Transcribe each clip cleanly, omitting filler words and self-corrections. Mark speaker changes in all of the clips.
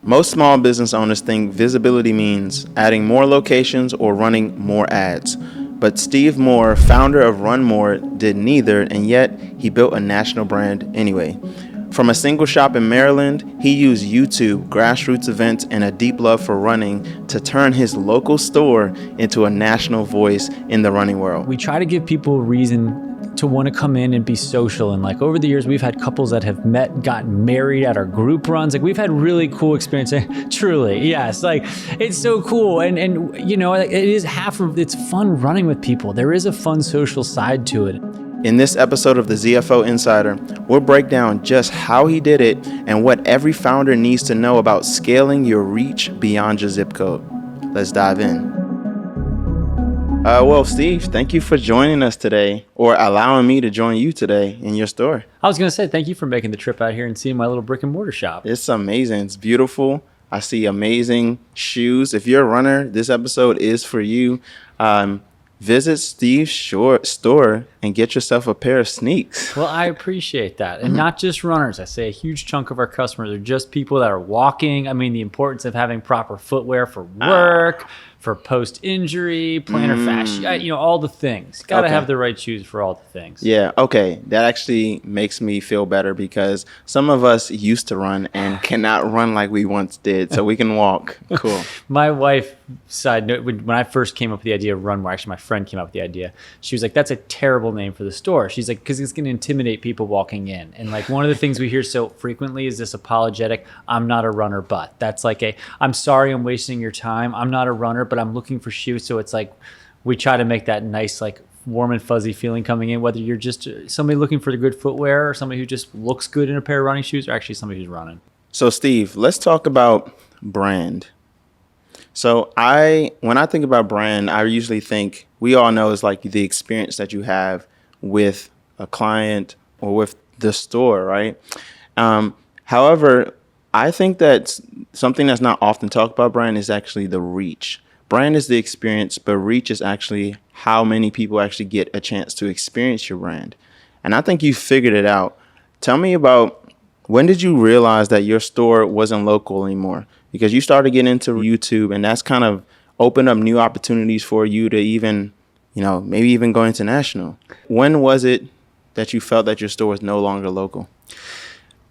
Speaker 1: Most small business owners think visibility means adding more locations or running more ads. But Steve Moore, founder of Run More, did neither, and yet he built a national brand anyway. From a single shop in Maryland, he used YouTube, grassroots events, and a deep love for running to turn his local store into a national voice in the running world.
Speaker 2: We try to give people a reason to want to come in and be social. And like over the years, we've had couples that have met and gotten married at our group runs. Like we've had really cool experiences. Truly, yes. Like it's so cool. And you know, it is it's fun running with people. There is a fun social side to it.
Speaker 1: In this episode of the ZFO Insider, we'll break down just how he did it and what every founder needs to know about scaling your reach beyond your zip code. Let's dive in. Well, Steve, thank you for joining us today, or allowing me to join you today in your store.
Speaker 2: I was going to say, thank you for making the trip out here and seeing my little brick and mortar shop.
Speaker 1: It's amazing. It's beautiful. I see amazing shoes. If you're a runner, this episode is for you. Visit Steve's store and get yourself a pair of sneaks.
Speaker 2: Well, I appreciate that. And not just runners. I say a huge chunk of our customers are just people that are walking. I mean, the importance of having proper footwear for work, for post-injury, plantar fascia, you know, all the things. Got to have the right shoes for all the things.
Speaker 1: Yeah, okay. That actually makes me feel better because some of us used to run and cannot run like we once did, so we can walk. Cool.
Speaker 2: My wife, side note, when I first came up with the idea of Run More, actually my friend came up with the idea, she was like, that's a terrible name for the store. She's like, because it's going to intimidate people walking in. And like one of the things we hear so frequently is this apologetic, I'm not a runner, but. That's like I'm sorry I'm wasting your time. I'm not a runner, but I'm looking for shoes. So it's like we try to make that nice, like warm and fuzzy feeling coming in, whether you're just somebody looking for the good footwear or somebody who just looks good in a pair of running shoes or actually somebody who's running.
Speaker 1: So Steve, let's talk about brand. So when I think about brand, I usually think, we all know, it's like the experience that you have with a client or with the store, right? However, I think that something that's not often talked about brand is actually the reach. Brand is the experience, but reach is actually how many people actually get a chance to experience your brand. And I think you figured it out. Tell me about, when did you realize that your store wasn't local anymore? Because you started getting into YouTube, and that's kind of opened up new opportunities for you to even, you know, maybe even go international. When was it that you felt that your store was no longer local?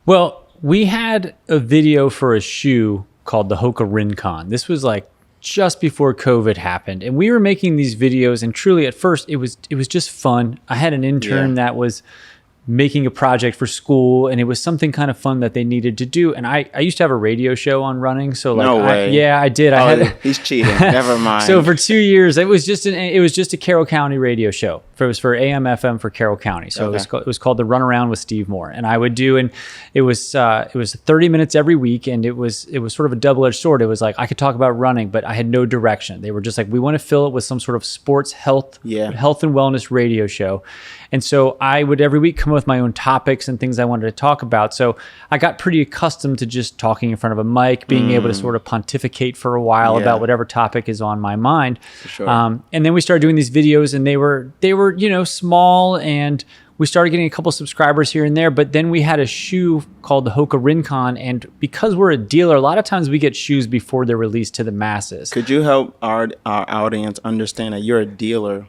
Speaker 2: Well, we had a video for a shoe called the Hoka Rincon. This was like just before COVID happened. And we were making these videos, and truly at first it was just fun. I had an intern that was making a project for school, and it was something kind of fun that they needed to do. And I used to have a radio show on running. So like,
Speaker 1: no way.
Speaker 2: I did.
Speaker 1: He's cheating. Never mind.
Speaker 2: So for 2 years, it was just a Carroll County radio show. It was for AM FM for Carroll County. So it was called the Run Around with Steve Moore. And I would do, and it was 30 minutes every week. And it was sort of a double-edged sword. It was like, I could talk about running, but I had no direction. They were just like, we want to fill it with some sort of sports health and wellness radio show. And so I would every week come up with my own topics and things I wanted to talk about. So I got pretty accustomed to just talking in front of a mic, being able to sort of pontificate for a while about whatever topic is on my mind.
Speaker 1: For sure.
Speaker 2: And then we started doing these videos, and they were, you know, small, and we started getting a couple subscribers here and there. But then we had a shoe called the Hoka Rincon, and because we're a dealer, a lot of times we get shoes before they're released to the masses.
Speaker 1: Could you help our audience understand that you're a dealer?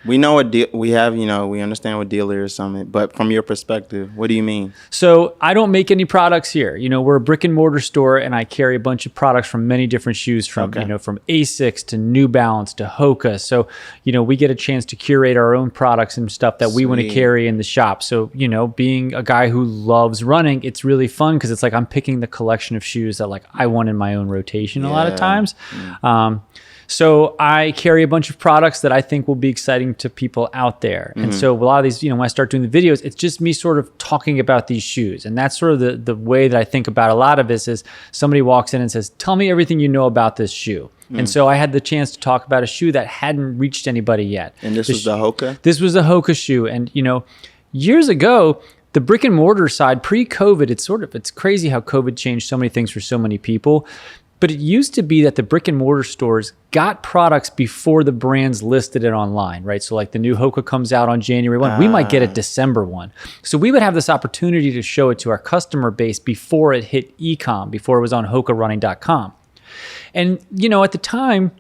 Speaker 1: We know we understand what dealer is, something, but from your perspective, what do you mean?
Speaker 2: So I don't make any products here. You know, we're a brick and mortar store, and I carry a bunch of products from many different shoes, from from Asics to New Balance to Hoka. So, you know, we get a chance to curate our own products and stuff that we want to carry in the shop. So, you know, being a guy who loves running, it's really fun because it's like I'm picking the collection of shoes that like I want in my own rotation a lot of times. So I carry a bunch of products that I think will be exciting to people out there. And so a lot of these, you know, when I start doing the videos, it's just me sort of talking about these shoes. And that's sort of the way that I think about a lot of this is somebody walks in and says, tell me everything you know about this shoe. And so I had the chance to talk about a shoe that hadn't reached anybody yet.
Speaker 1: And this was the Hoka?
Speaker 2: This was a Hoka shoe. And, you know, years ago, the brick and mortar side, pre-COVID, it's crazy how COVID changed so many things for so many people. But it used to be that the brick and mortar stores got products before the brands listed it online, right? So like the new Hoka comes out on January 1, we might get it December 1. So we would have this opportunity to show it to our customer base before it hit e-com, before it was on hokarunning.com. And, at the time,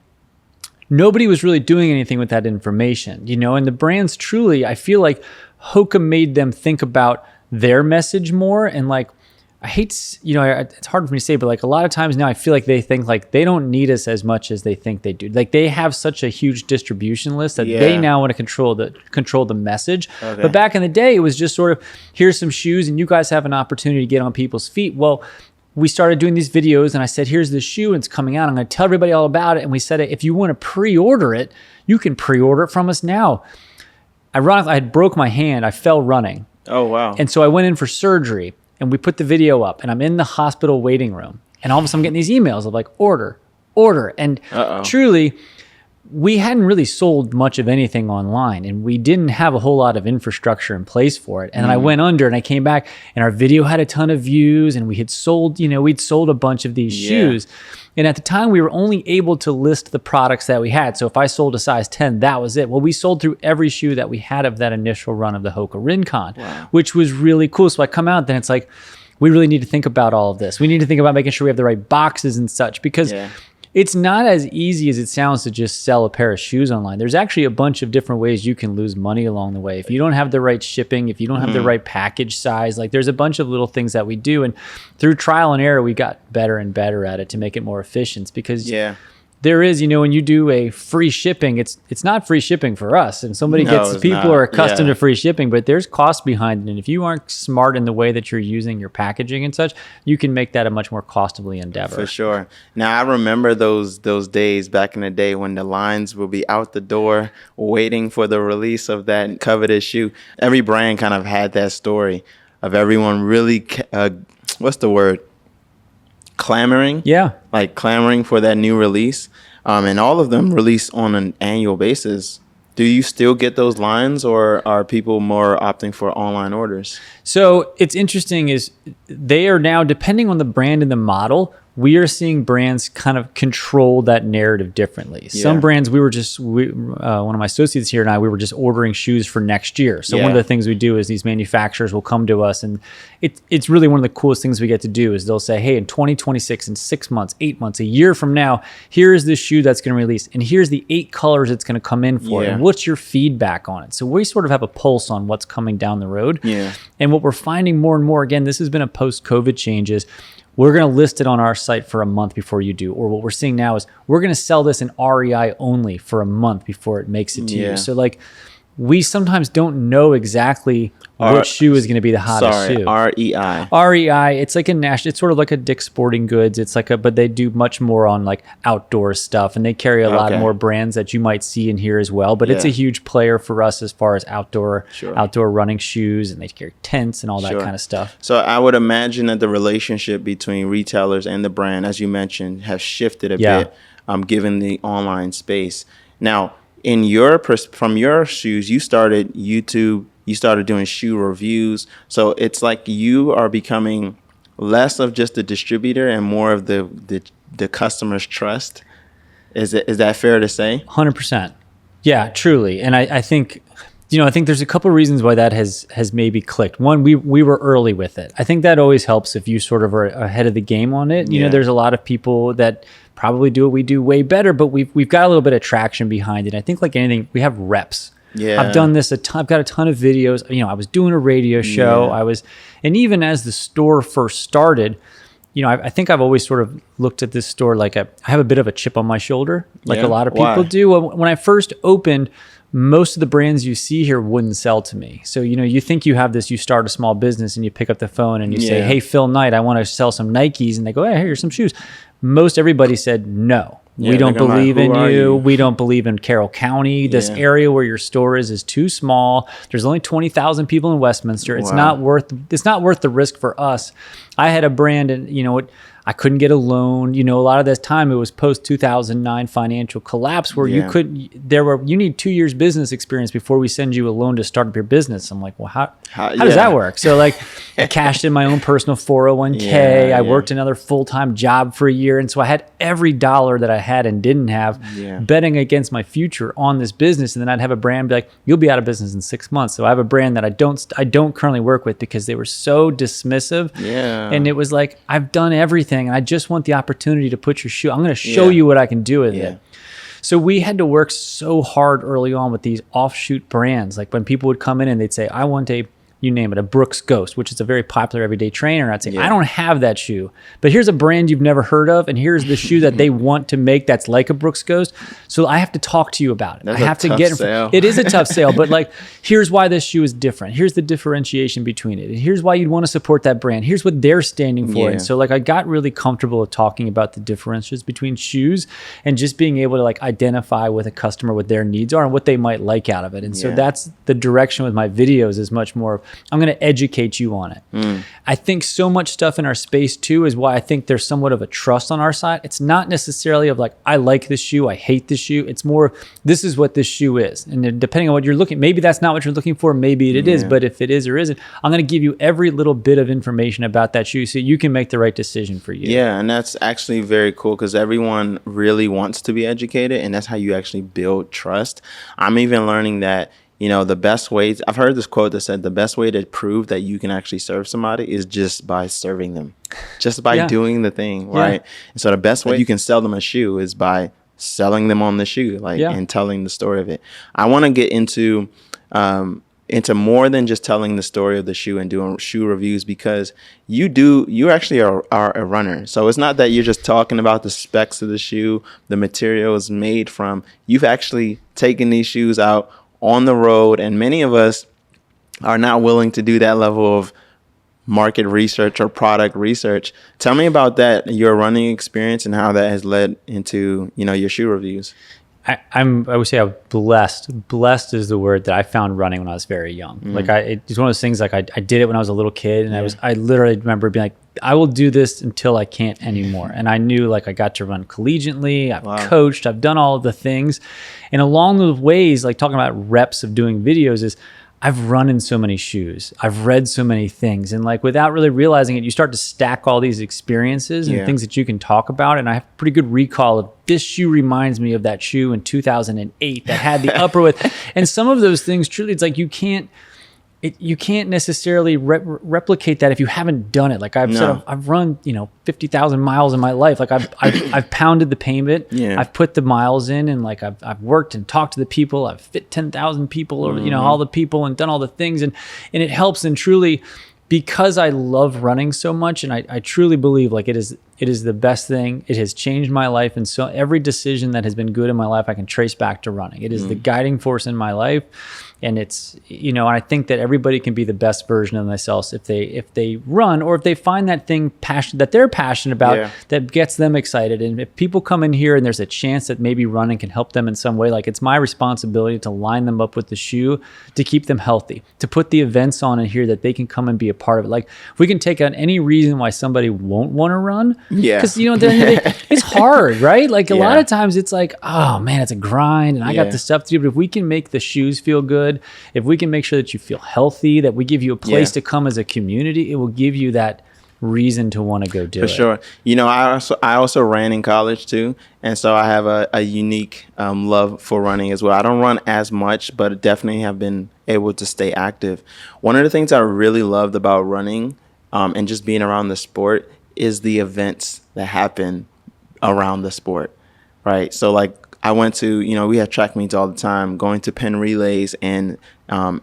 Speaker 2: nobody was really doing anything with that information, and the brands truly, I feel like Hoka made them think about their message more. And like, I hate, it's hard for me to say, but like a lot of times now I feel like they think like they don't need us as much as they think they do. Like they have such a huge distribution list that they now want to control the message. Okay. But back in the day, it was just sort of, here's some shoes and you guys have an opportunity to get on people's feet. Well, we started doing these videos and I said, here's the shoe and it's coming out. I'm going to tell everybody all about it. And we said, if you want to pre-order it, you can pre-order it from us now. Ironically, I had broke my hand. I fell running.
Speaker 1: Oh, wow.
Speaker 2: And so I went in for surgery. And we put the video up and I'm in the hospital waiting room. And all of a sudden I'm getting these emails of like, order. And truly, we hadn't really sold much of anything online and we didn't have a whole lot of infrastructure in place for it. And then I went under and I came back and our video had a ton of views and we had sold, we'd sold a bunch of these shoes. And at the time we were only able to list the products that we had. So if I sold a size 10, that was it. Well, we sold through every shoe that we had of that initial run of the Hoka Rincon, which was really cool. So I come out, then it's like, we really need to think about all of this. We need to think about making sure we have the right boxes and such because it's not as easy as it sounds to just sell a pair of shoes online. There's actually a bunch of different ways you can lose money along the way. If you don't have the right shipping, if you don't have the right package size, like there's a bunch of little things that we do. And through trial and error, we got better and better at it to make it more efficient because there is, when you do a free shipping, it's not free shipping for us. And people are accustomed to free shipping, but there's cost behind it. And if you aren't smart in the way that you're using your packaging and such, you can make that a much more costly endeavor.
Speaker 1: For sure. Now, I remember those days back in the day when the lines will be out the door waiting for the release of that coveted shoe. Every brand kind of had that story of everyone really, what's the word? Clamoring. Like clamoring for that new release. And all of them release on an annual basis. Do you still get those lines or are people more opting for online orders?
Speaker 2: So it's interesting is they are now, depending on the brand and the model, we are seeing brands kind of control that narrative differently. Some brands, one of my associates here and I, we were just ordering shoes for next year. So one of the things we do is these manufacturers will come to us and it's really one of the coolest things we get to do is they'll say, hey, in 2026, in 6 months, 8 months, a year from now, here's the shoe that's going to release and here's the 8 colors it's going to come in for and what's your feedback on it? So we sort of have a pulse on what's coming down the road. And what we're finding more and more, again, this has been a post-COVID changes. We're going to list it on our site for a month before you do. Or what we're seeing now is we're going to sell this in REI only for a month before it makes it to you. So like we sometimes don't know exactly what shoe is going to be the hottest shoe.
Speaker 1: REI.
Speaker 2: REI. It's like it's sort of like a Dick's Sporting Goods. It's like but they do much more on like outdoor stuff and they carry a lot more brands that you might see in here as well. But it's a huge player for us as far as outdoor running shoes and they carry tents and all that kind of stuff.
Speaker 1: So I would imagine that the relationship between retailers and the brand, as you mentioned, has shifted a bit given the online space. Now, from your shoes, you started YouTube. You started doing shoe reviews. So it's like you are becoming less of just a distributor and more of the customer's trust. Is that fair to say?
Speaker 2: 100%. Yeah, truly. And I think, I think there's a couple of reasons why that has maybe clicked. One, we were early with it. I think that always helps if you sort of are ahead of the game on it. There's a lot of people that probably do what we do way better, but we've got a little bit of traction behind it. I think like anything, we have reps. I've done this a ton. I've got a ton of videos. I was doing a radio show. And even as the store first started, I think I've always sort of looked at this store like I have a bit of a chip on my shoulder, like a lot of people do. When I first opened, most of the brands you see here wouldn't sell to me. So, you think you have this, you start a small business and you pick up the phone and you say, hey, Phil Knight, I want to sell some Nikes. And they go, hey, here's some shoes. Most everybody said no. We don't believe in you. We don't believe in Carroll County. This area where your store is too small. There's only 20,000 people in Westminster. It's not worth the risk for us. I had a brand and I couldn't get a loan. You know, a lot of this time it was post 2009 financial collapse where you need 2 years business experience before we send you a loan to start up your business. I'm like, well, how does that work? So like I cashed in my own personal 401k. I worked another full-time job for a year. And so I had every dollar that I had and didn't have betting against my future on this business. And then I'd have a brand be like, you'll be out of business in 6 months. So I have a brand that I don't currently work with because they were so dismissive.
Speaker 1: Yeah.
Speaker 2: And it was like, I've done everything and I just want the opportunity to put your shoe. I'm going to show you what I can do with it. So we had to work so hard early on with these offshoot brands. Like when people would come in and they'd say, I want you name it, a Brooks Ghost, which is a very popular everyday trainer. I'd say, I don't have that shoe, but here's a brand you've never heard of. And here's the shoe that they want to make that's like a Brooks Ghost. So I have to talk to you about it.
Speaker 1: That's
Speaker 2: I have to get
Speaker 1: sale.
Speaker 2: It is a tough sale, but like, here's why this shoe is different. Here's the differentiation between it. And here's why you'd want to support that brand. Here's what they're standing for. And so like, I got really comfortable with talking about the differences between shoes and just being able to like identify with a customer what their needs are and what they might like out of it. And so that's the direction with my videos is much more of, I'm going to educate you on it. I think so much stuff in our space too is why I think there's somewhat of a trust on our side. It's not necessarily of like, I like this shoe, I hate this shoe. It's more, this is what this shoe is. And depending on what you're looking, maybe that's not what you're looking for, maybe it is, but if it is or isn't, I'm going to give you every little bit of information about that shoe so you can make the right decision for you.
Speaker 1: Yeah, and that's actually very cool because everyone really wants to be educated, and that's how you actually build trust. I'm even learning that, you know, the best way, I've heard this quote that said the best way to prove that you can actually serve somebody is just by serving them, just by doing the thing, right? And so the best way you can sell them a shoe is by selling them on the shoe, like, and telling the story of it. I want to get into more than just telling the story of the shoe and doing shoe reviews, because you actually are a runner. So it's not that you're just talking about the specs of the shoe, the material it's made from. You've actually taken these shoes out on the road, and many of us are not willing to do that level of market research or product research. Tell me about that, your running experience, and how that has led into, you know, your shoe reviews.
Speaker 2: I would say I'm blessed. Blessed is the word that I found running when I was very young. Like it's one of those things, like I did it when I was a little kid, and I literally remember being like, I will do this until I can't anymore. And I knew like I got to run collegiately, I've coached, I've done all of the things. And along those ways, like talking about reps of doing videos is I've run in so many shoes. I've read so many things. And like without really realizing it, you start to stack all these experiences and things that you can talk about. And I have pretty good recall of this shoe reminds me of that shoe in 2008 that had the upper width. And some of those things truly, it's like you can't necessarily replicate that if you haven't done it. Like I've run, 50,000 miles in my life. Like I've pounded the pavement. I've put the miles in, and like I've worked and talked to the people. I've fit 10,000 people over, all the people, and done all the things. And it helps. And truly, because I love running so much, and I truly believe like it is the best thing. It has changed my life. And so every decision that has been good in my life, I can trace back to running. It is the guiding force in my life. And it's, and I think that everybody can be the best version of themselves if they run, or if they find that thing that they're passionate about that gets them excited. And if people come in here and there's a chance that maybe running can help them in some way, like it's my responsibility to line them up with the shoe to keep them healthy, to put the events on in here that they can come and be a part of it. Like we can take out any reason why somebody won't want to run. Because, it's hard, right? Like a lot of times it's like, oh man, it's a grind and I got the stuff to do. But if we can make the shoes feel good, if we can make sure that you feel healthy, that we give you a place to come as a community, it will give you that reason to want to go do it. For
Speaker 1: sure. I also ran in college too. And so I have a unique love for running as well. I don't run as much, but definitely have been able to stay active. One of the things I really loved about running and just being around the sport is the events that happen around the sport, right? So like I went to, we have track meets all the time, going to Penn relays and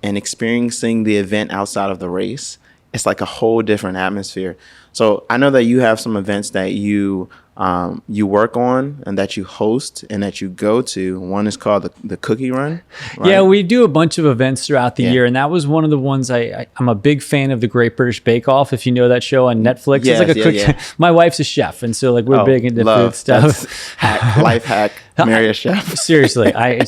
Speaker 1: experiencing the event outside of the race. It's like a whole different atmosphere. So I know that you have some events that you work on and that you host and that you go to. One is called the Cookie Run. Right?
Speaker 2: Yeah, we do a bunch of events throughout the year, and that was one of the ones I'm a big fan of, the Great British Bake Off. If you know that show on Netflix, it's like a cook. My wife's a chef, and so like we're big into food stuff.
Speaker 1: Life hack. Marry a chef.
Speaker 2: Seriously, I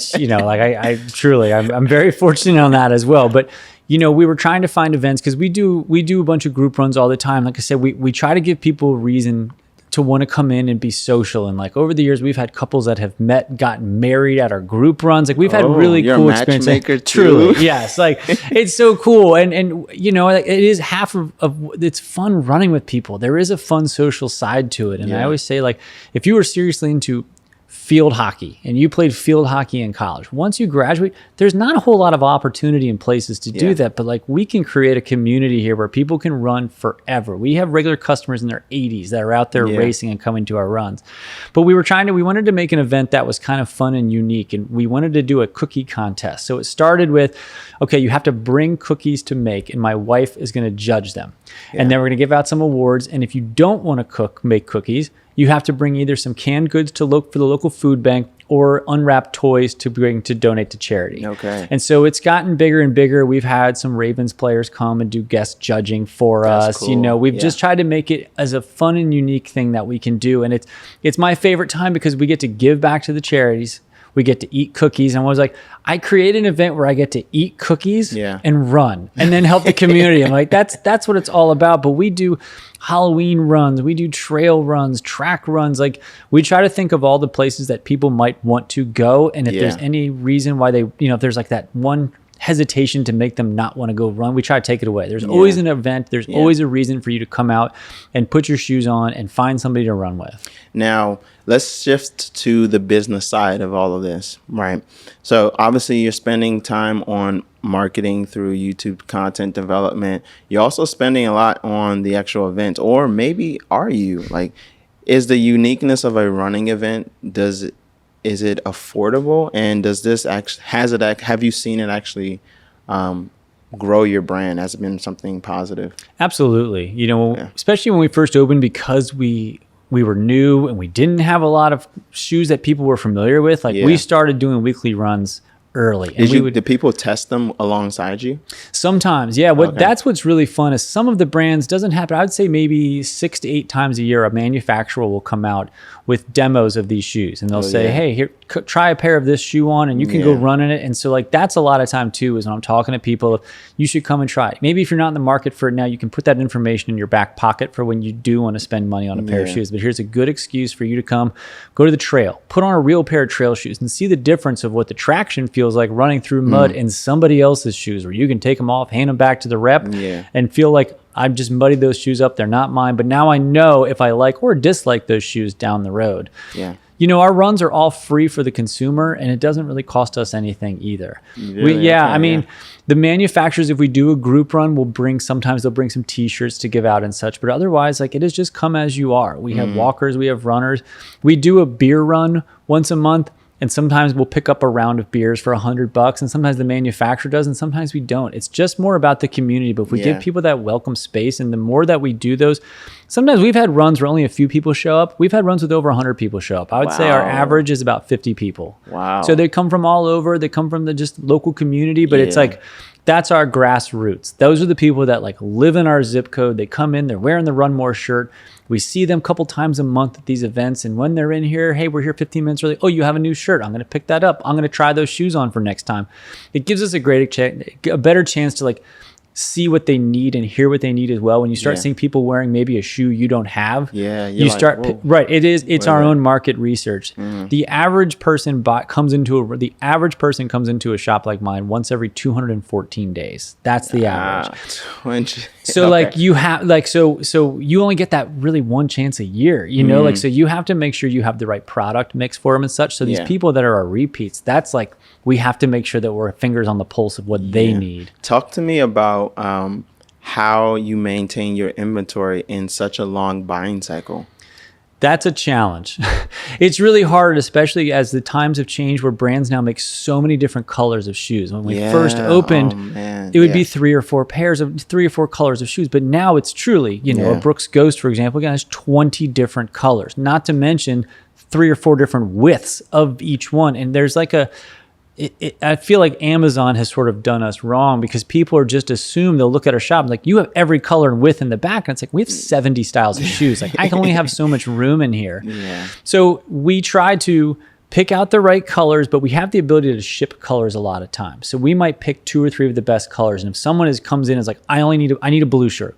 Speaker 2: truly, I'm very fortunate on that as well. But we were trying to find events because we do a bunch of group runs all the time. Like I said, we try to give people a reason to want to come in and be social. And like over the years, we've had couples that have met, gotten married at our group runs. Like we've had really cool experiences.
Speaker 1: Matchmaker too.
Speaker 2: Truly, yes. Like it's so cool. And you know, like, it is half of it's fun running with people. There is a fun social side to it. And I always say, like, if you were seriously into field hockey and you played field hockey in college, once you graduate, there's not a whole lot of opportunity in places to do that, but like we can create a community here where people can run forever. We have regular customers in their 80s that are out there racing and coming to our runs. But we wanted to make an event that was kind of fun and unique, and we wanted to do a cookie contest. So it started with, okay, you have to bring cookies to make, and my wife is going to judge them. And then we're going to give out some awards, and if you don't want to make cookies, you have to bring either some canned goods to look for the local food bank or unwrapped toys to bring to donate to charity.
Speaker 1: Okay.
Speaker 2: And so it's gotten bigger and bigger. We've had some Ravens players come and do guest judging for us. Cool. You know, we've just tried to make it as a fun and unique thing that we can do. And it's my favorite time because we get to give back to the charities. We get to eat cookies. And I was like, I create an event where I get to eat cookies and run and then help the community. I'm like, that's what it's all about. But we do Halloween runs, we do trail runs, track runs. Like we try to think of all the places that people might want to go. And if there's any reason why they, you know, if there's like that one hesitation to make them not want to go run, we try to take it away. There's always an event. There's always a reason for you to come out and put your shoes on and find somebody to run with.
Speaker 1: Now, let's shift to the business side of all of this, right? So obviously you're spending time on marketing through YouTube content development. You're also spending a lot on the actual event, or maybe are you? Like, is the uniqueness of a running event, is it affordable, and does this have you seen it actually grow your brand? Has it been something positive?
Speaker 2: Absolutely. You know, especially when we first opened, because we were new and we didn't have a lot of shoes that people were familiar with. Like we started doing weekly runs early. And
Speaker 1: did people test them alongside you?
Speaker 2: Sometimes, yeah. That's what's really fun is some of the brands doesn't happen. I would say maybe 6 to 8 times a year, a manufacturer will come out with demos of these shoes, and they'll say, "Hey, here, try a pair of this shoe on, and you can go run in it." And so, like, that's a lot of time too. Is when I'm talking to people, you should come and try it. Maybe if you're not in the market for it now, you can put that information in your back pocket for when you do want to spend money on a pair of shoes. But here's a good excuse for you to come, go to the trail, put on a real pair of trail shoes, and see the difference of what the traction feels like running through mud in somebody else's shoes, where you can take them off, hand them back to the rep, and feel like I've just muddied those shoes up. They're not mine, but now I know if I like or dislike those shoes down the road. Yeah. You know, our runs are all free for the consumer, and it doesn't really cost us anything either. I mean, the manufacturers, if we do a group run, sometimes they'll bring some t-shirts to give out and such, but otherwise, like, it is just come as you are. We have walkers, we have runners. We do a beer run once a month. And sometimes we'll pick up a round of beers for $100, and sometimes the manufacturer does, and sometimes we don't. It's just more about the community. But if we give people that welcome space, and the more that we do those, sometimes we've had runs where only a few people show up. We've had runs with over 100 people show up. I would say our average is about 50 people. Wow. So they come from all over. They come from the just local community, but it's like, that's our grassroots. Those are the people that like live in our zip code. They come in, they're wearing the Run More shirt. We see them a couple times a month at these events. And when they're in here, hey, we're here 15 minutes early. Oh, you have a new shirt. I'm going to pick that up. I'm going to try those shoes on for next time. It gives us a better chance to like see what they need and hear what they need as well. When you start seeing people wearing maybe a shoe you don't have, you start right. It's our own market research. The average person comes into a shop like mine once every 214 days. That's the average. So like you have like so you only get that really one chance a year, you know, like so you have to make sure you have the right product mix for them and such. So these people that are our repeats, that's like we have to make sure that we're fingers on the pulse of what they need.
Speaker 1: Talk to me about how you maintain your inventory in such a long buying cycle.
Speaker 2: That's a challenge. It's really hard, especially as the times have changed where brands now make so many different colors of shoes. When we first opened, it would be 3 or 4 colors of shoes. But now it's truly, you know, a Brooks Ghost, for example, again, has 20 different colors, not to mention 3 or 4 different widths of each one. And there's like I feel like Amazon has sort of done us wrong because people are just assume they'll look at our shop and like, you have every color and width in the back. And it's like, we have 70 styles of shoes. Like I can only have so much room in here. So we try to pick out the right colors, but we have the ability to ship colors a lot of times. So we might pick 2 or 3 of the best colors. And if someone comes in and is like, I need a blue shoe.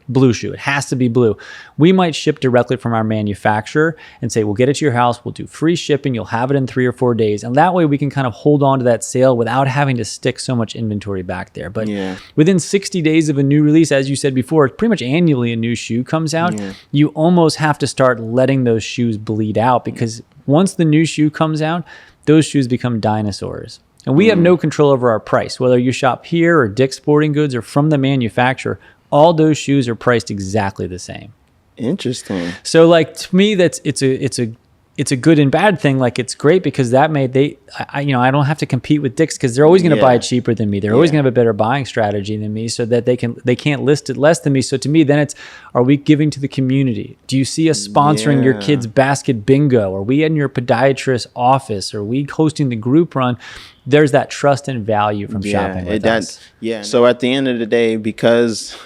Speaker 2: It has to be blue. We might ship directly from our manufacturer and say, we'll get it to your house. We'll do free shipping. You'll have it in 3 or 4 days. And that way we can kind of hold on to that sale without having to stick so much inventory back there. But within 60 days of a new release, as you said before, pretty much annually a new shoe comes out. You almost have to start letting those shoes bleed out, because once the new shoe comes out, those shoes become dinosaurs. And we have no control over our price. Whether you shop here or Dick's Sporting Goods or from the manufacturer, all those shoes are priced exactly the same.
Speaker 1: Interesting.
Speaker 2: So like, to me, it's a good and bad thing. Like, it's great because I don't have to compete with Dick's, because they're always going to buy cheaper than me. They're always going to have a better buying strategy than me, so that they can't list it less than me. So to me, then are we giving to the community? Do you see us sponsoring your kids' basket bingo? Are we in your podiatrist office? Are we hosting the group run? There's that trust and value from shopping with us.
Speaker 1: Yeah. So at the end of the day, because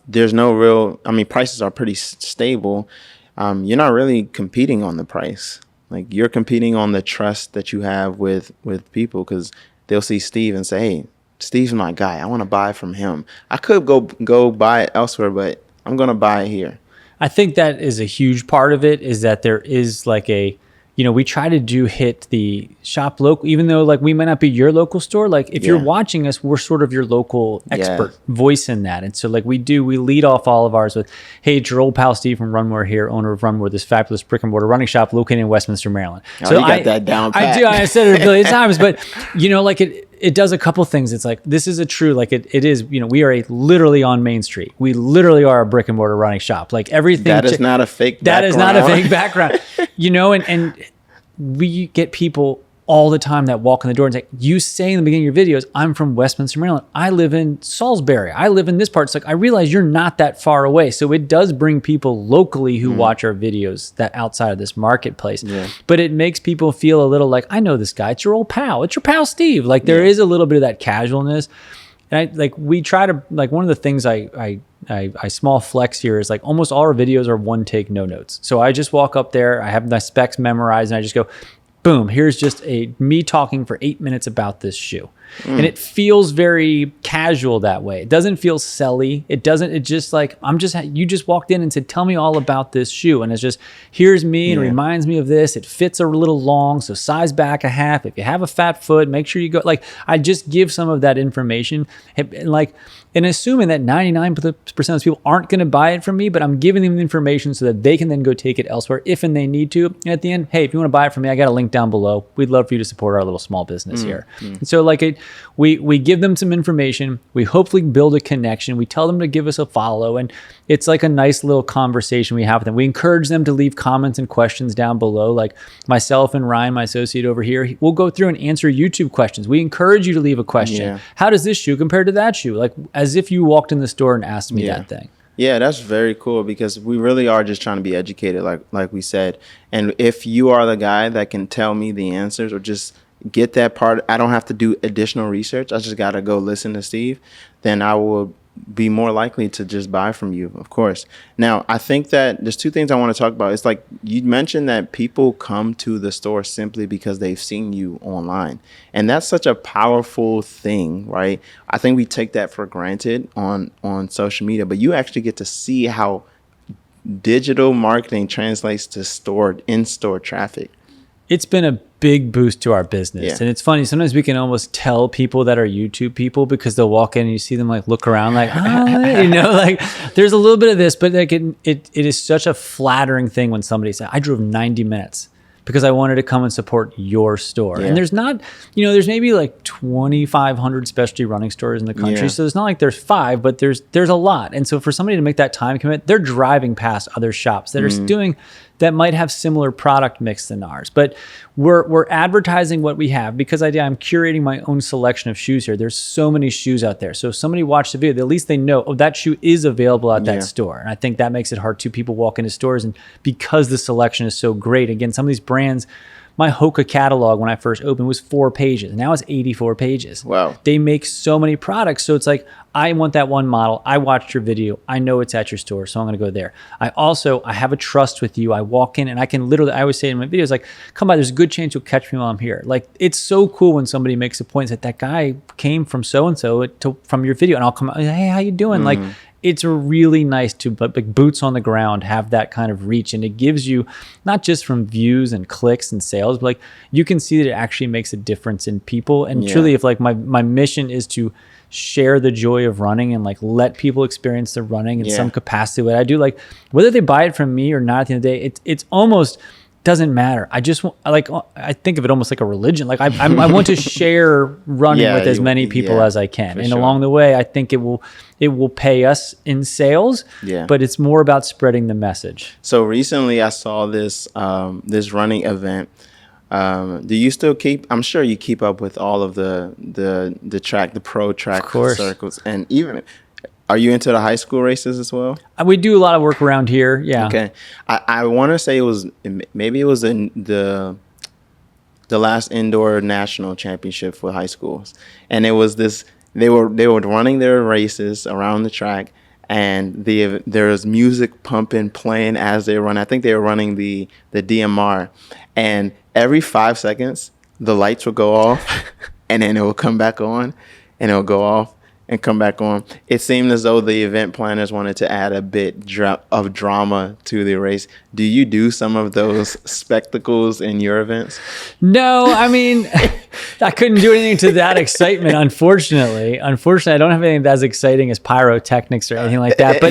Speaker 1: there's no real, prices are pretty stable. You're not really competing on the price. Like, you're competing on the trust that you have with people, because they'll see Steve and say, hey, Steve's my guy. I want to buy from him. I could go buy it elsewhere, but I'm going to buy it here.
Speaker 2: I think that is a huge part of it, is that there is like we try to hit the shop local, even though like we might not be your local store. Like, if you're watching us, we're sort of your local expert voice in that. And so like we lead off all of ours with, hey, it's your old pal Steve from Runmore here, owner of Runmore, this fabulous brick and mortar running shop located in Westminster, Maryland.
Speaker 1: So you got that down pat.
Speaker 2: I do. I said it a billion times, but like it does a couple things. It's like, this is a true, like it is, we are literally on Main Street. We literally are a brick and mortar running shop. Like, everything.
Speaker 1: That is not a fake background.
Speaker 2: That is not a fake background, and we get people all the time that walk in the door and say, you say in the beginning of your videos, I'm from Westminster, Maryland. I live in Salisbury. I live in this part. It's like, I realize you're not that far away. So it does bring people locally who watch our videos that outside of this marketplace. But it makes people feel a little like, I know this guy. It's your old pal. It's your pal Steve. Like, there is a little bit of that casualness. And we try to, like, one of the things I small flex here is like, almost all our videos are one take, no notes. So I just walk up there, I have my specs memorized, and I just go, boom, here's just me talking for 8 minutes about this shoe. And it feels very casual that way. It doesn't feel selly. It just like, you just walked in and said, tell me all about this shoe. And it's just, here's me, and it reminds me of this. It fits a little long, so size back a half. If you have a fat foot, make sure you go, like, I just give some of that information, and assuming that 99% of people aren't going to buy it from me, but I'm giving them the information so that they can then go take it elsewhere if and they need to. And at the end, hey, if you want to buy it from me, I got a link down below. We'd love for you to support our little small business here. And so like, we give them some information. We hopefully build a connection. We tell them to give us a follow, and it's like a nice little conversation we have with them. We encourage them to leave comments and questions down below. Like, myself and Ryan, my associate over here, we'll go through and answer YouTube questions. We encourage you to leave a question. How does this shoe compare to that shoe? Like, as if you walked in the store and asked me that thing.
Speaker 1: Yeah, that's very cool, because we really are just trying to be educated, like we said. And if you are the guy that can tell me the answers, or just get that part, I don't have to do additional research, I just got to go listen to Steve, then I will be more likely to just buy from you, of course. Now, I think that there's 2 things I want to talk about. It's like, you mentioned that people come to the store simply because they've seen you online. And that's such a powerful thing, right? I think we take that for granted on social media, but you actually get to see how digital marketing translates to in-store traffic.
Speaker 2: It's been a big boost to our business. And it's funny, sometimes we can almost tell people that are YouTube people, because they'll walk in and you see them like look around like, like there's a little bit of this, but like it is such a flattering thing when somebody says, I drove 90 minutes because I wanted to come and support your store. And there's not, there's maybe like 2,500 specialty running stores in the country. So it's not like there's 5, but there's a lot. And so for somebody to make that time commit, they're driving past other shops that are doing, that might have similar product mix than ours. But we're advertising what we have, because I'm curating my own selection of shoes here. There's so many shoes out there. So if somebody watched the video, at least they know, that shoe is available at that store. And I think that makes it hard too. People walk into stores, and because the selection is so great, again, some of these brands my Hoka catalog when I first opened was 4 pages. Now it's 84 pages.
Speaker 1: Wow.
Speaker 2: They make so many products. So it's like, I want that one model. I watched your video. I know it's at your store, so I'm going to go there. I have a trust with you. I walk in and I can literally, I always say in my videos, like, come by, there's a good chance you'll catch me while I'm here. Like, it's so cool when somebody makes a point that guy came from so-and-so from your video, and I'll come out, hey, how you doing? Like, it's really nice to, like, boots on the ground, have that kind of reach. And it gives you, not just from views and clicks and sales, but like, you can see that it actually makes a difference in people. And truly, if like my mission is to share the joy of running and like let people experience the running in some capacity, what I do, like whether they buy it from me or not, at the end of the day, it's almost doesn't matter. I just want, like, I think of it almost like a religion. Like I want to share running with as many people as I can. And along the way, I think it will pay us in sales, but it's more about spreading the message.
Speaker 1: So recently I saw this, this running event. Do you still keep, I'm sure you keep up with all of the track, the pro track circles, and even, are you into the high school races as well?
Speaker 2: We do a lot of work around here. Yeah.
Speaker 1: Okay. I want to say maybe it was in the last indoor national championship for high schools. And it was this, they were running their races around the track, and there was music pumping, playing as they run. I think they were running the DMR, and every 5 seconds the lights would go off and then it will come back on, and it will go off and come back on. It seemed as though the event planners wanted to add a bit of drama to the race. Do you do some of those spectacles in your events?
Speaker 2: No, I mean, I couldn't do anything to that excitement, unfortunately. I don't have anything that's exciting as pyrotechnics or anything like that.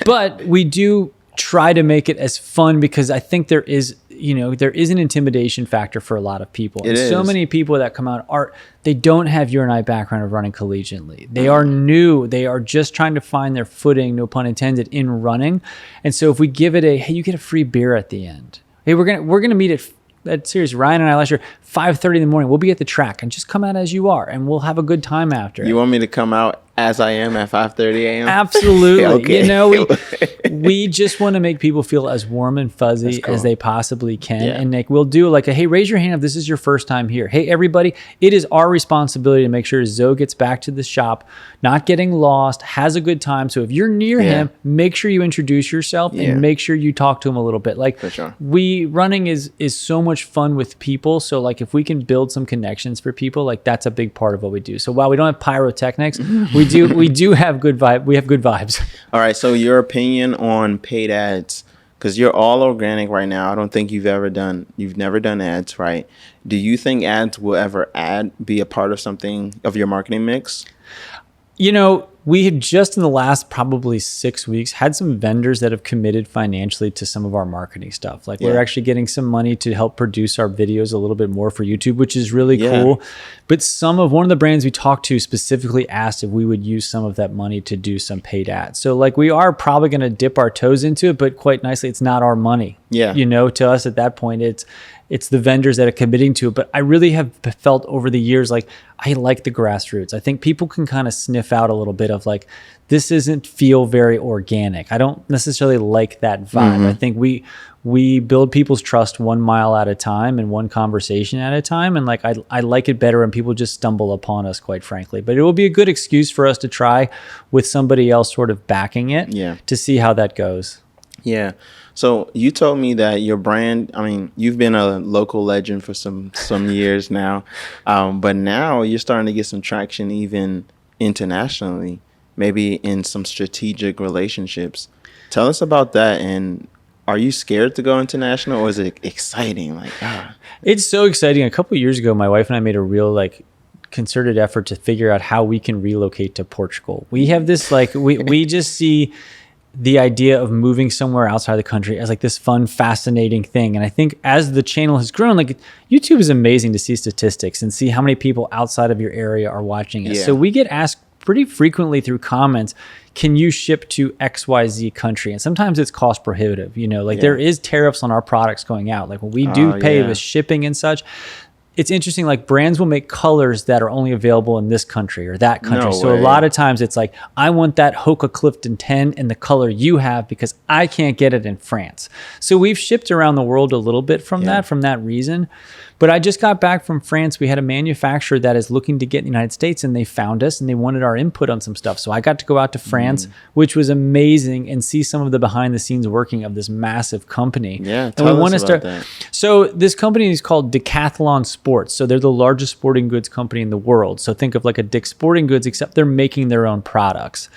Speaker 2: But we do try to make it as fun, because I think there is an intimidation factor for a lot of people. And so many people that come out they don't have your and I background of running collegiately. They are new. They are just trying to find their footing, no pun intended, in running. And so if we give it hey, you get a free beer at the end. Hey, we're gonna meet at that series, Ryan and I last year, 5:30 in the morning. We'll be at the track, and just come out as you are, and we'll have a good time after.
Speaker 1: You want me to come out as I am at 5:30 a.m.?
Speaker 2: Absolutely. Okay. We just want to make people feel as warm and fuzzy as they possibly can. Yeah. And we'll do like hey, raise your hand if this is your first time here. Hey, everybody, it is our responsibility to make sure Zoe gets back to the shop, not getting lost, has a good time. So if you're near him, make sure you introduce yourself and make sure you talk to him a little bit. Like, for sure. Running is so much fun with people. So like, if we can build some connections for people, like, that's a big part of what we do. So while we don't have pyrotechnics, we do have good vibe. We have good vibes. All
Speaker 1: right. So your opinion on paid ads, because you're all organic right now. I don't think you've never done ads, right? Do you think ads will ever be a part of something of your marketing mix?
Speaker 2: We have just in the last probably 6 weeks had some vendors that have committed financially to some of our marketing stuff. Like we're actually getting some money to help produce our videos a little bit more for YouTube, which is really cool. But one of the brands we talked to specifically asked if we would use some of that money to do some paid ads. So like, we are probably going to dip our toes into it, but quite nicely, it's not our money. Yeah. To us at that point, it's the vendors that are committing to it. But I really have felt over the years, like, I like the grassroots. I think people can kind of sniff out a little bit of like, this doesn't feel very organic. I don't necessarily like that vibe. I think we build people's trust 1 mile at a time and one conversation at a time. And like, I like it better when people just stumble upon us, quite frankly. But it will be a good excuse for us to try with somebody else sort of backing it to see how that goes.
Speaker 1: Yeah. So you told me that your brand, I mean, you've been a local legend for some years now, but now you're starting to get some traction even internationally, maybe in some strategic relationships. Tell us about that. And are you scared to go international, or is it exciting?
Speaker 2: It's so exciting. A couple of years ago, my wife and I made a real concerted effort to figure out how we can relocate to Portugal. We have this we just see the idea of moving somewhere outside the country as like this fun, fascinating thing. And I think as the channel has grown, like, YouTube is amazing to see statistics and see how many people outside of your area are watching it. So we get asked pretty frequently through comments, can you ship to XYZ country? And sometimes it's cost prohibitive, there is tariffs on our products going out. Like when we do pay the shipping and such, it's interesting, like brands will make colors that are only available in this country or that country.
Speaker 1: No
Speaker 2: So
Speaker 1: way.
Speaker 2: a lot of times it's like, I want that Hoka Clifton 10 in the color you have because I can't get it in France. So we've shipped around the world a little bit from that reason. But I just got back from France. We had a manufacturer that is looking to get in the United States, and they found us and they wanted our input on some stuff. So I got to go out to France, which was amazing, and see some of the behind the scenes working of this massive company.
Speaker 1: Yeah,
Speaker 2: and we
Speaker 1: tell
Speaker 2: want
Speaker 1: us
Speaker 2: to start.
Speaker 1: about that.
Speaker 2: So this company is called Decathlon Sports. So they're the largest sporting goods company in the world. So think of like a Dick's Sporting Goods, except they're making their own products.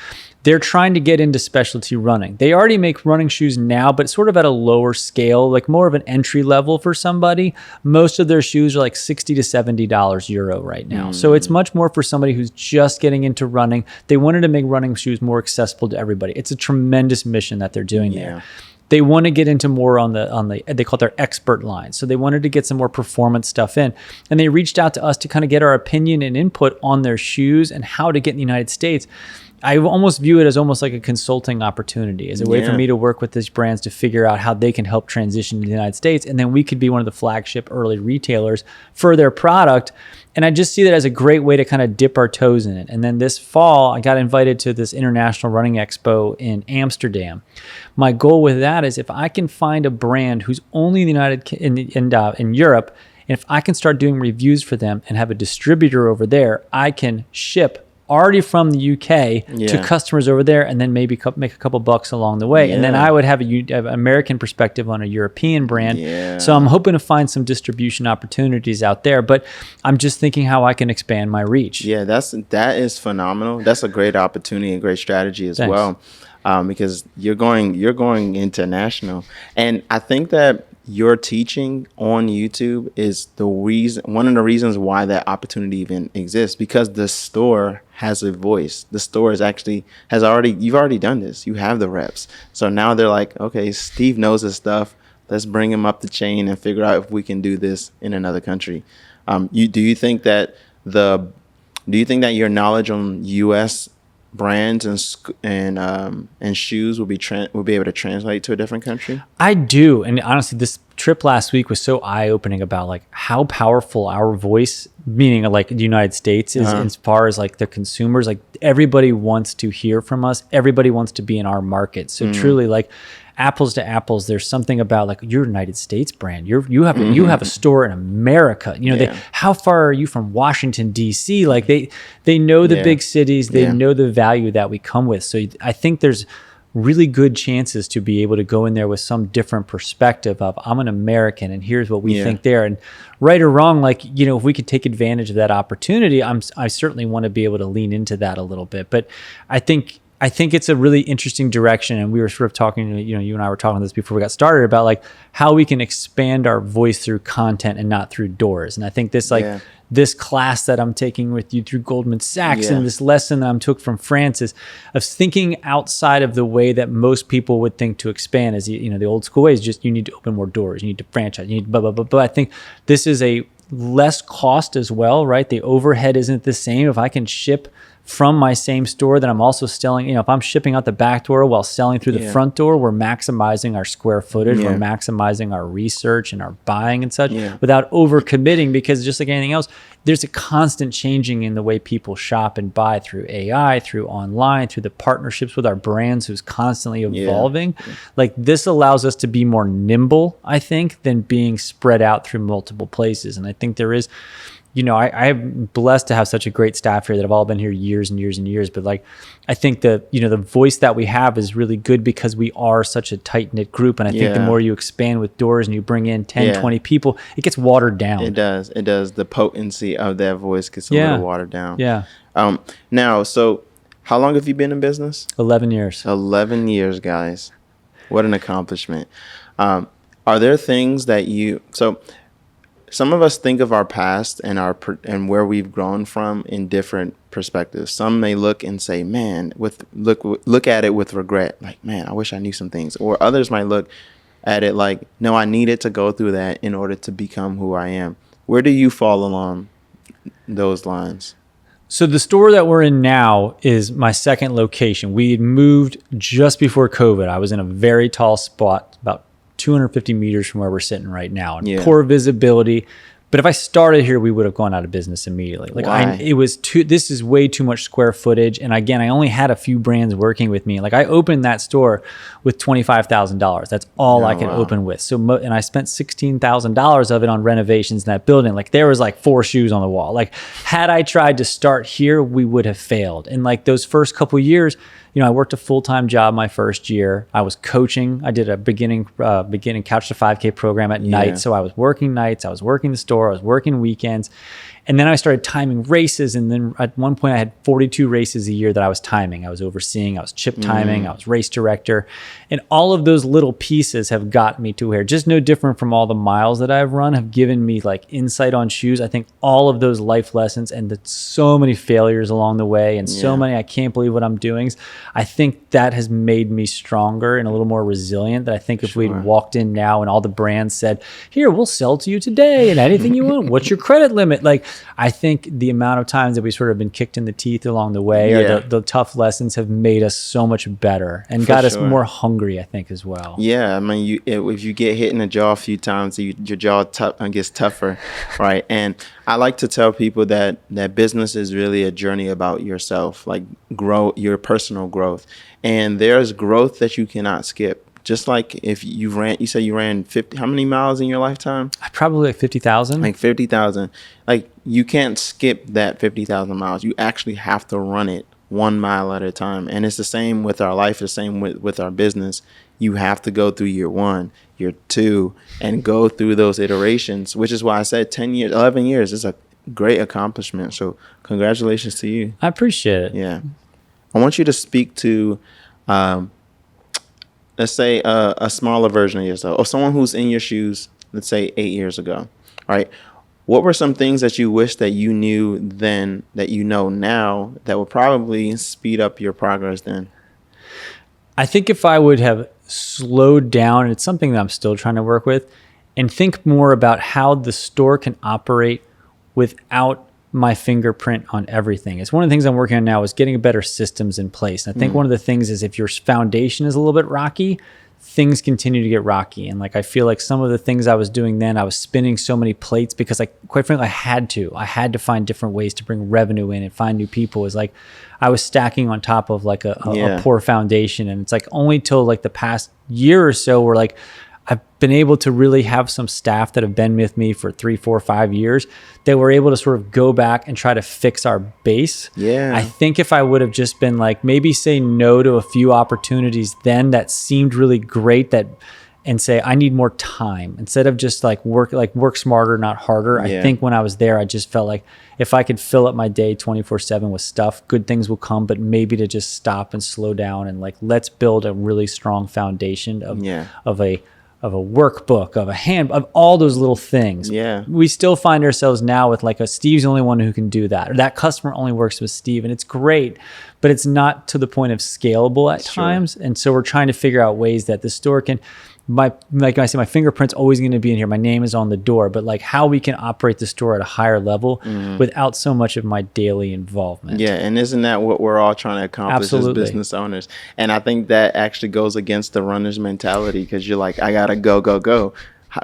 Speaker 2: They're trying to get into specialty running. They already make running shoes now, but sort of at a lower scale, like more of an entry level for somebody. Most of their shoes are like $60 to $70 euro right now. So it's much more for somebody who's just getting into running. They wanted to make running shoes more accessible to everybody. It's a tremendous mission that they're doing there. They want to get into more on the they call it their expert line. So they wanted to get some more performance stuff in. And they reached out to us to kind of get our opinion and input on their shoes and how to get in the United States. I almost view it as almost like a consulting opportunity, as a way for me to work with these brands to figure out how they can help transition to the United States. And then we could be one of the flagship early retailers for their product. And I just see that as a great way to kind of dip our toes in it. And then this fall, I got invited to this International Running Expo in Amsterdam. My goal with that is if I can find a brand who's only in in Europe, and if I can start doing reviews for them and have a distributor over there, I can ship already from the UK to customers over there, and then maybe make a couple bucks along the way. And then I would have an American perspective on a European brand. So I'm hoping to find some distribution opportunities out there, but I'm just thinking how I can expand my reach.
Speaker 1: Yeah, that is phenomenal. That's a great opportunity, a great strategy as well, because you're going international. And I think that your teaching on YouTube is one of the reasons why that opportunity even exists, because the store has a voice. The store you've already done this. You have the reps. So now they're like, okay, Steve knows his stuff. Let's bring him up the chain and figure out if we can do this in another country. Do you think that your knowledge on U.S. brands and shoes will be able to translate to a different country?
Speaker 2: I do. And honestly, this trip last week was so eye-opening about like how powerful our voice, meaning like the United States, is as far as like the consumers. Like everybody wants to hear from us. Everybody wants to be in our market. So truly, like apples to apples, there's something about like you're a United States brand. You have a store in America. How far are you from Washington D.C.? Like they know the big cities. They know the value that we come with. So I think there's really good chances to be able to go in there with some different perspective of I'm an American and here's what we think there. And right or wrong, like, if we could take advantage of that opportunity, I certainly want to be able to lean into that a little bit. But I think it's a really interesting direction. And we were sort of talking, you and I were talking this before we got started about like how we can expand our voice through content and not through doors. And I think this class that I'm taking with you through Goldman Sachs and this lesson that I took from France is of thinking outside of the way that most people would think to expand. As the old school way is just, you need to open more doors, you need to franchise, you need blah, blah, blah, blah. I think this is a less cost as well, right? The overhead isn't the same. If I can ship from my same store that I'm also selling, if I'm shipping out the back door while selling through the front door, we're maximizing our square footage, we're maximizing our research and our buying and such without over committing, because just like anything else, there's a constant changing in the way people shop and buy through AI, through online, through the partnerships with our brands who's constantly evolving. Like this allows us to be more nimble, I think, than being spread out through multiple places. And I think there is, I'm blessed to have such a great staff here that have all been here years and years and years. But like, I think the voice that we have is really good because we are such a tight knit group. And I think the more you expand with doors and you bring in 10, 20 people, it gets watered down.
Speaker 1: It does. The potency of that voice gets a little watered down.
Speaker 2: Yeah.
Speaker 1: Now, so how long have you been in business?
Speaker 2: 11 years.
Speaker 1: 11 years, guys. What an accomplishment. Are there things that some of us think of our past and where we've grown from in different perspectives. Some may look and say, man, look at it with regret. Like, man, I wish I knew some things. Or others might look at it like, no, I needed to go through that in order to become who I am. Where do you fall along those lines?
Speaker 2: So the store that we're in now is my second location. We had moved just before COVID. I was in a very tall spot, about 250 meters from where we're sitting right now, and poor visibility, But if I started here, we would have gone out of business immediately. Like
Speaker 1: Why?
Speaker 2: this is way too much square footage. And again, I only had a few brands working with me. Like I opened that store with $25,000. That's all I could open with. And I spent $16,000 of it on renovations in that building. Like there was like 4 shoes on the wall. Like had I tried to start here, we would have failed. And like those first couple years, I worked a full-time job my first year. I was coaching. I did a beginning couch to 5K program at night. So I was working nights. I was working the store. I was working weekends. And then I started timing races. And then at one point I had 42 races a year that I was timing. I was overseeing, I was chip timing, I was race director. And all of those little pieces have got me to where, just no different from all the miles that I've run, have given me like insight on shoes. I think all of those life lessons and so many failures along the way and so many, I can't believe what I'm doing. I think that has made me stronger and a little more resilient. That I think if we'd walked in now and all the brands said, here, we'll sell to you today and anything you want, what's your credit limit? Like, I think the amount of times that we sort of been kicked in the teeth along the way or the tough lessons have made us so much better and got us more hungry, I think, as well.
Speaker 1: Yeah, I mean, if you get hit in the jaw a few times, your jaw gets tougher, right? And I like to tell people that business is really a journey about yourself, like your personal growth. And there's growth that you cannot skip. Just like if you said you ran 50, how many miles in your lifetime?
Speaker 2: Probably like 50,000.
Speaker 1: Like 50,000. Like you can't skip that 50,000 miles. You actually have to run it 1 mile at a time. And it's the same with our life, the same with our business. You have to go through year 1, year 2, and go through those iterations, which is why I said 10 years, 11 years is a great accomplishment. So congratulations to you.
Speaker 2: I appreciate it.
Speaker 1: Yeah. I want you to speak to, let's say a smaller version of yourself or someone who's in your shoes, let's say 8 years ago, right? What were some things that you wish that you knew then that you know now that would probably speed up your progress then?
Speaker 2: I think if I would have slowed down, and it's something that I'm still trying to work with, and think more about how the store can operate without my fingerprint on everything. It's one of the things I'm working on now is getting better systems in place. And I think one of the things is if your foundation is a little bit rocky, things continue to get rocky. And like, I feel like some of the things I was doing then, I was spinning so many plates because quite frankly, I had to find different ways to bring revenue in and find new people. Is like, I was stacking on top of like a poor foundation. And it's like only till like the past year or so where like, I've been able to really have some staff that have been with me for 3, 4, 5 years that were able to sort of go back and try to fix our base.
Speaker 1: Yeah.
Speaker 2: I think if I would have just been like, maybe say no to a few opportunities then that seemed really great and say, I need more time instead of just work smarter, not harder. I think when I was there, I just felt like if I could fill up my day 24/7 with stuff, good things will come, but maybe to just stop and slow down and like, let's build a really strong foundation of a workbook, of a hand, of all those little things.
Speaker 1: Yeah.
Speaker 2: We still find ourselves now with like Steve's the only one who can do that, or that customer only works with Steve, and it's great, but it's not to the point of scalable at times. And so we're trying to figure out ways that the store can, like I said, my fingerprint's always going to be in here. My name is on the door, but like how we can operate the store at a higher level without so much of my daily involvement.
Speaker 1: Yeah, and isn't that what we're all trying to accomplish as business owners? And I think that actually goes against the runner's mentality because you're like, I gotta go.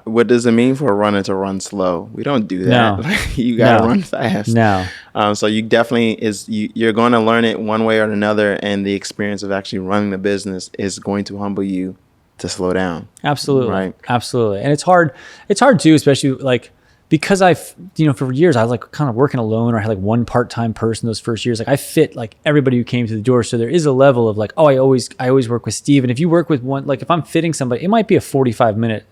Speaker 1: What does it mean for a runner to run slow? We don't do that.
Speaker 2: No.
Speaker 1: You gotta run fast.
Speaker 2: No.
Speaker 1: So you definitely you're going to learn it one way or another, and the experience of actually running the business is going to humble you to slow down.
Speaker 2: Absolutely.
Speaker 1: Right.
Speaker 2: Absolutely. And it's hard too, especially like, because for years I was like kind of working alone, or I had like one part-time person those first years. Like I fit like everybody who came through the door. So there is a level of like, oh, I always work with Steve. And if you work with one, like if I'm fitting somebody, it might be a 45-minute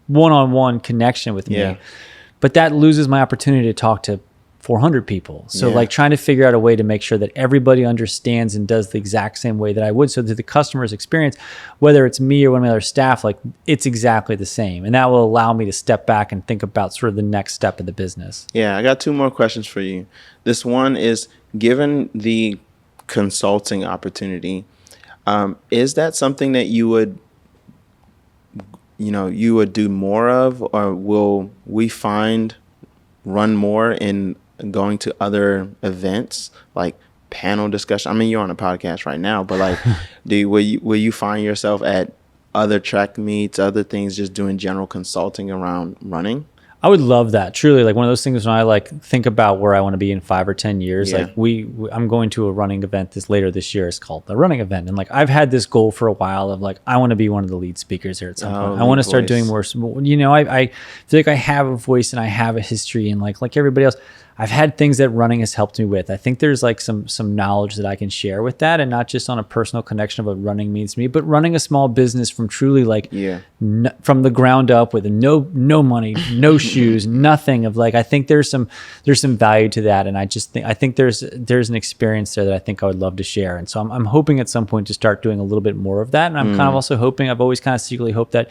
Speaker 2: one-on-one connection with me, but that loses my opportunity to talk to 400 people. So like trying to figure out a way to make sure that everybody understands and does the exact same way that I would, so that the customer's experience, whether it's me or one of my other staff, like it's exactly the same. And that will allow me to step back and think about sort of the next step of the business. Yeah.
Speaker 1: I got 2 more questions for you. This one is, given the consulting opportunity, is that something that you would do more of, or will we run more in going to other events like panel discussion? I mean, you're on a podcast right now, but like, will you find yourself at other track meets, other things, just doing general consulting around running?
Speaker 2: I would love that. Truly, like one of those things when I like think about where I want to be in 5 or 10 years.
Speaker 1: Yeah.
Speaker 2: Like I'm going to a running event later this year. It's called the running event, and like I've had this goal for a while of like I want to be one of the lead speakers here at some point. I want to start doing more. You know, I feel like I have a voice and I have a history, and like everybody else, I've had things that running has helped me with. I think there's like some knowledge that I can share with that, and not just on a personal connection of what running means to me, but running a small business from truly like from the ground up with no money, no shoes, nothing of like. I think there's some value to that, and I think there's an experience there that I think I would love to share, and so I'm hoping at some point to start doing a little bit more of that, and I'm kind of also hoping. I've always kind of secretly hoped that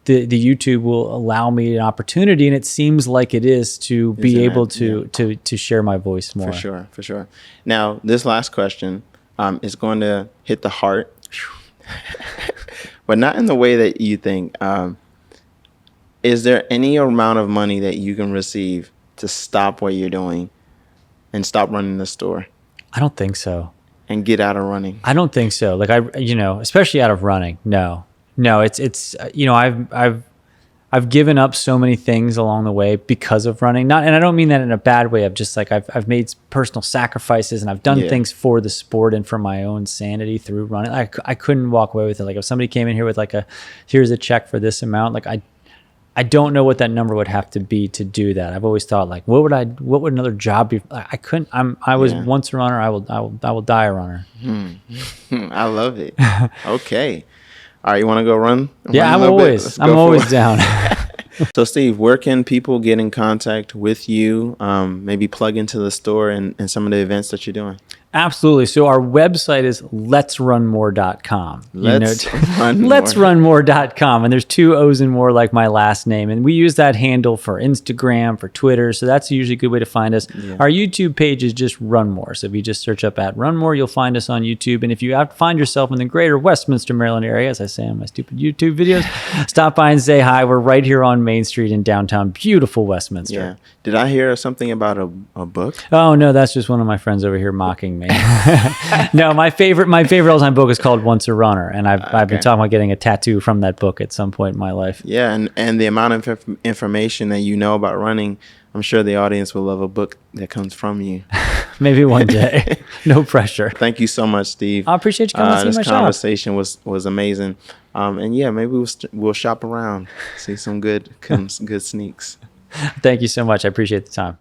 Speaker 2: the YouTube will allow me an opportunity, and it seems like it is to be able to share my voice more.
Speaker 1: For sure. Now, this last question is going to hit the heart, but not in the way that you think. Is there any amount of money that you can receive to stop what you're doing and stop running the store?
Speaker 2: I don't think so.
Speaker 1: And get out of running?
Speaker 2: I don't think so. Like especially out of running. No, it's I've given up so many things along the way because of running. And I don't mean that in a bad way. Of just like I've made personal sacrifices, and I've done things for the sport and for my own sanity through running. I couldn't walk away with it. Like if somebody came in here with like here's a check for this amount, like I don't know what that number would have to be to do that. I've always thought like what would another job be? I couldn't. I was once a runner. I will die a runner.
Speaker 1: I love it. Okay. All right, you want to go run?
Speaker 2: Yeah, I'm always down.
Speaker 1: So, Steve, where can people get in contact with you? Maybe plug into the store and some of the events that you're doing.
Speaker 2: Absolutely. So our website is letsrunmore.com.
Speaker 1: Letsrunmore.
Speaker 2: Letsrunmore.com. And there's 2 O's in more like my last name. And we use that handle for Instagram, for Twitter. So that's usually a good way to find us. Yeah. Our YouTube page is just Run More. So if you just search up at Run More, you'll find us on YouTube. And if you have to find yourself in the greater Westminster, Maryland area, as I say on my stupid YouTube videos, stop by and say hi. We're right here on Main Street in downtown, beautiful Westminster.
Speaker 1: Yeah. Did I hear something about a book?
Speaker 2: Oh, no, that's just one of my friends over here mocking me. No, my favorite all-time book is called Once a Runner, and I've been talking about getting a tattoo from that book at some point in my life.
Speaker 1: Yeah, and the amount of information that you know about running, I'm sure the audience will love a book that comes from you.
Speaker 2: Maybe one day. No pressure.
Speaker 1: Thank you so much, Steve.
Speaker 2: I appreciate you coming to see my shop.
Speaker 1: This conversation was amazing. And yeah, maybe we'll shop around, see some good sneaks.
Speaker 2: Thank you so much. I appreciate the time.